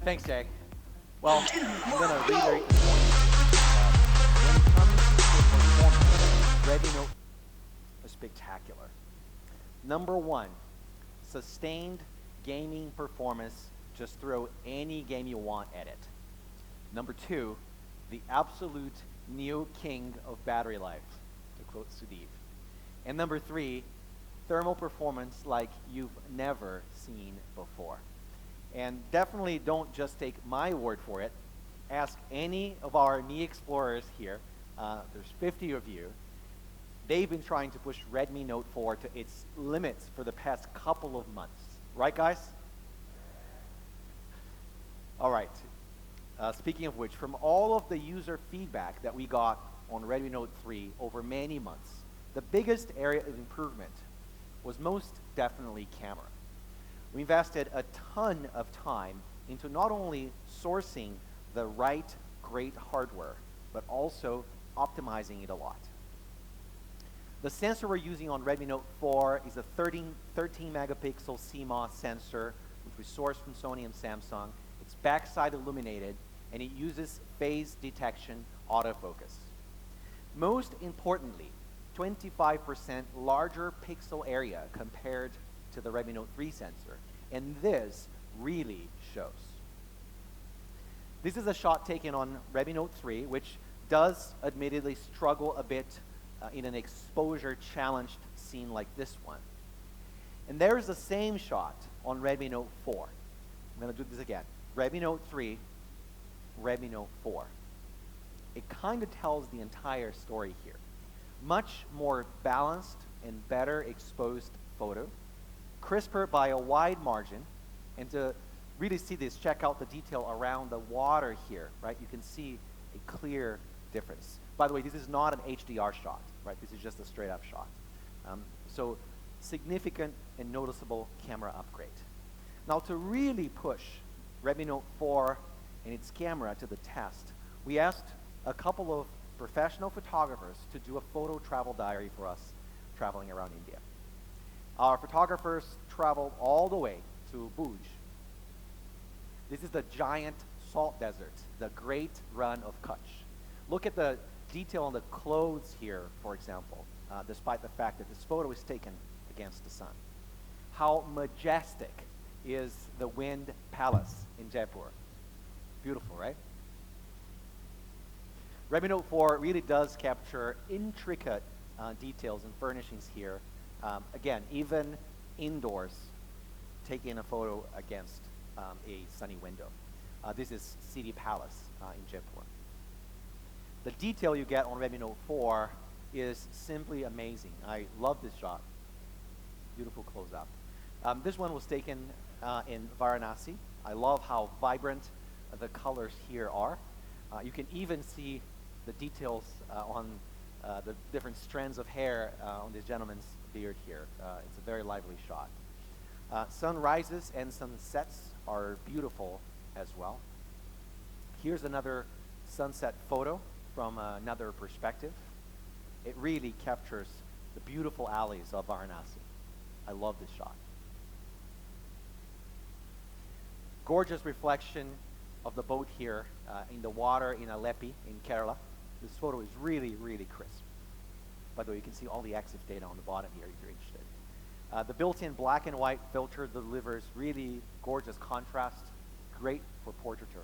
Thanks, Jay. Well, I'm going to reiterate the point when it comes to performance, Redmi Note is spectacular. Number one, sustained gaming performance. Just throw any game you want at it. Number two, the absolute neo-king of battery life, to quote Sudeep. And number three, thermal performance like you've never seen before. And definitely don't just take my word for it. Ask any of our Mi Explorers here. There's 50 of you. They've been trying to push Redmi Note 4 to its limits for the past couple of months. Right, guys? All right. Speaking of which, from all of the user feedback that we got on Redmi Note 3 over many months, the biggest area of improvement was most definitely camera. We invested a ton of time into not only sourcing the right great hardware, but also optimizing it a lot. The sensor we're using on Redmi Note 4 is a 13 megapixel CMOS sensor, which we sourced from Sony and Samsung. It's backside illuminated, and it uses phase detection autofocus. Most importantly, 25% larger pixel area compared to the Redmi Note 3 sensor, and this really shows. This is a shot taken on Redmi Note 3, which does admittedly struggle a bit in an exposure-challenged scene like this one. And there's the same shot on Redmi Note 4. I'm going to do this again. Redmi Note 3, Redmi Note 4. It kind of tells the entire story here. Much more balanced and better exposed photo, crisper by a wide margin, and to really see this, check out the detail around the water here, right? You can see a clear difference. By the way, this is not an HDR shot, right? This is just a straight up shot. So significant and noticeable camera upgrade. Now to really push Redmi Note 4 and its camera to the test, we asked a couple of professional photographers to do a photo travel diary for us traveling around India. Our photographers traveled all the way to Bhuj. This is the giant salt desert, the Great Run of Kutch. Look at the detail on the clothes here, for example, despite the fact that this photo is taken against the sun. How majestic is the Wind Palace in Jaipur. Beautiful, right? Redmi Note 4 really does capture intricate details and furnishings here. Again, even indoors, taking a photo against a sunny window. This is City Palace in Jaipur. The detail you get on Redmi Note 4 is simply amazing. I love this shot. Beautiful close-up. This one was taken in Varanasi. I love how vibrant the colors here are. You can even see the details on the different strands of hair on this gentleman's beard here. It's a very lively shot. Sunrises and sunsets are beautiful as well. Here's another sunset photo from another perspective. It really captures the beautiful alleys of Varanasi. I love this shot. Gorgeous reflection of the boat here in the water in Alleppey in Kerala. This photo is really, really crisp. By the way, you can see all the EXIF data on the bottom here if you're interested. The built-in black and white filter delivers really gorgeous contrast, great for portraiture.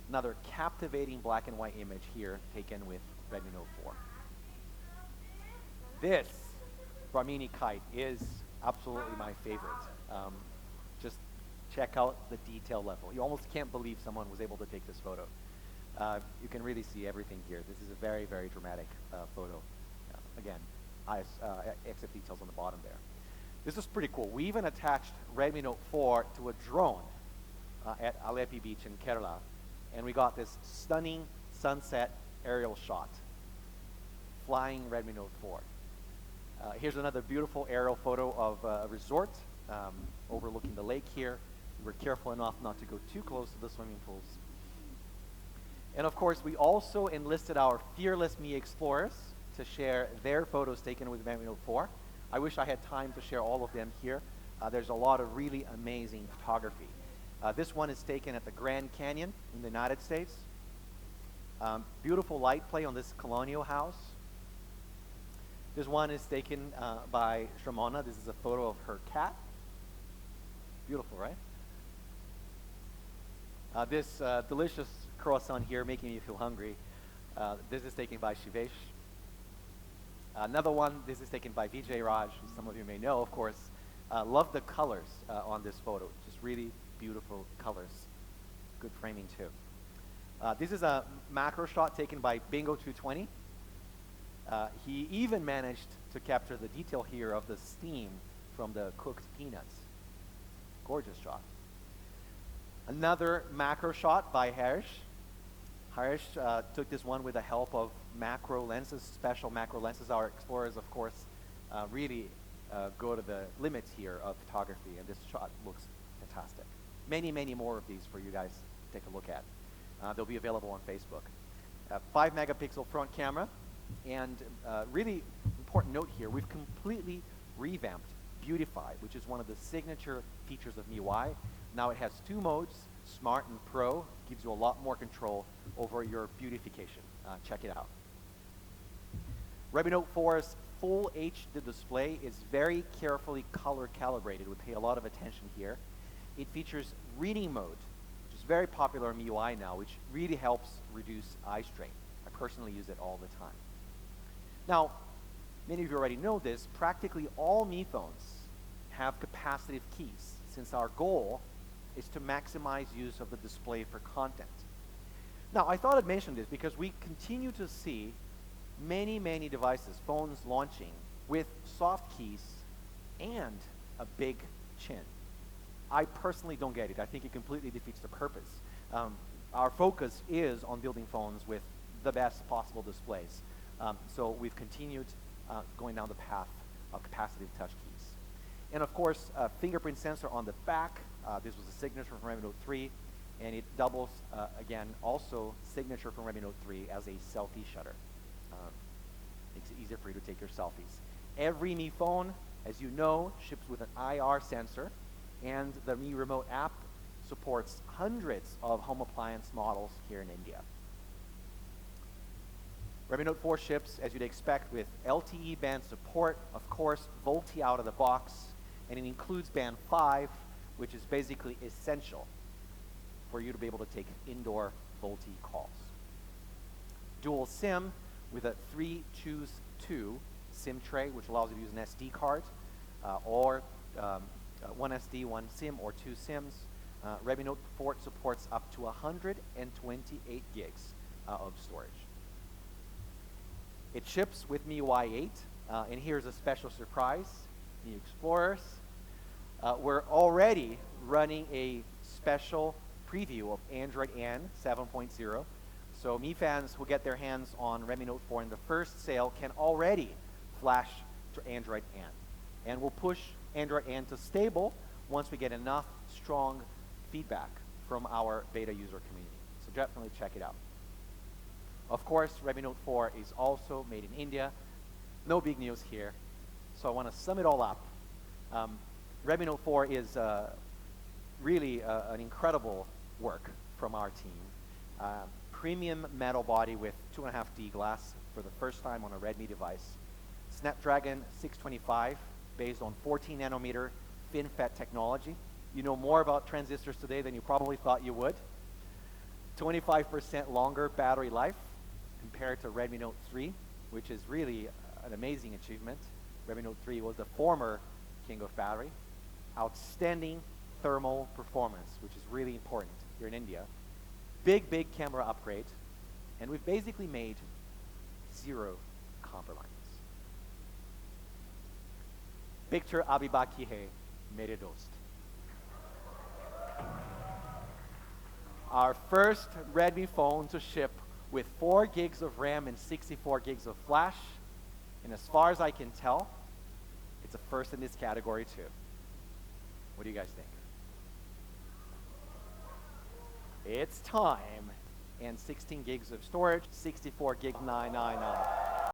Another captivating black and white image here taken with Redmi Note 4. This Brahmini kite is absolutely my favorite. Just check out the detail level. You almost can't believe someone was able to take this photo. You can really see everything here. This is a very, very dramatic photo. Again, EXIF details on the bottom there. This is pretty cool. We even attached Redmi Note 4 to a drone at Alleppey Beach in Kerala, and we got this stunning sunset aerial shot, flying Redmi Note 4. Here's another beautiful aerial photo of a resort overlooking the lake here. We were careful enough not to go too close to the swimming pools. And of course, we also enlisted our fearless Mi Explorers to share their photos taken with Redmi Note 4. I wish I had time to share all of them here. There's a lot of really amazing photography. This one is taken at the Grand Canyon in the United States. Beautiful light play on this colonial house. This one is taken by Shramona. This is a photo of her cat. Beautiful, right? This delicious croissant here making me feel hungry. This is taken by Shivesh. Another one, this is taken by Vijay Raj, who some of you may know, of course. Love the colors on this photo. Just really beautiful colors. Good framing too. This is a macro shot taken by Bingo 220. He even managed to capture the detail here of the steam from the cooked peanuts. Gorgeous shot. Another macro shot by Harish. Harish took this one with the help of macro lenses, special macro lenses. Our explorers, of course, really go to the limits here of photography, and this shot looks fantastic. Many, many more of these for you guys to take a look at. They'll be available on Facebook. 5 megapixel front camera, and really important note here, we've completely revamped Beautify, which is one of the signature features of MIUI. Now it has 2 modes, Smart and Pro. Gives you a lot more control over your beautification. Check it out. Redmi Note 4's full HD display is very carefully color calibrated. We pay a lot of attention here. It features reading mode, which is very popular in MIUI now, which really helps reduce eye strain. I personally use it all the time. Now, many of you already know this, practically all Mi phones have capacitive keys, since our goal is to maximize use of the display for content. Now, I thought I'd mention this because we continue to see many, many devices, phones launching with soft keys and a big chin. I personally don't get it. I think it completely defeats the purpose. Our focus is on building phones with the best possible displays. So we've continued going down the path of capacitive touch keys. And of course, a fingerprint sensor on the back. This was a signature from Redmi Note 3, and it doubles, again, also signature from Redmi Note 3 as a selfie shutter. Makes it easier for you to take your selfies. Every Mi phone, as you know, ships with an IR sensor, and the Mi Remote app supports hundreds of home appliance models here in India. Redmi Note 4 ships, as you'd expect, with LTE band support, of course, VoLTE out of the box, and it includes band 5, which is basically essential for you to be able to take indoor VoLTE calls. Dual SIM with a 3-choose-2 SIM tray, which allows you to use an SD card, or one SD, one SIM, or 2 SIMs. Redmi Note 4 supports up to 128 gigs of storage. It ships with MIUI 8, and here's a special surprise, Mi Explorers. We're already running a special preview of Android N 7.0. So Mi fans who get their hands on Redmi Note 4 in the first sale can already flash to Android N. And we'll push Android N to stable once we get enough strong feedback from our beta user community. So definitely check it out. Of course, Redmi Note 4 is also made in India. No big news here. So I want to sum it all up. Redmi Note 4 is really an incredible work from our team. Premium metal body with 2.5D glass for the first time on a Redmi device. Snapdragon 625 based on 14 nanometer FinFET technology. You know more about transistors today than you probably thought you would. 25% longer battery life compared to Redmi Note 3, which is really an amazing achievement. Redmi Note 3 was the former king of battery. Outstanding thermal performance, which is really important here in India. Big camera upgrade, and we've basically made 0 compromises. Picture abhi baki hai mere dost. Our first Redmi phone to ship with 4 gigs of RAM and 64 gigs of flash, and as far as I can tell, it's a first in this category too. What do you guys think? It's time. And 16 gigs of storage, 64 gig 999.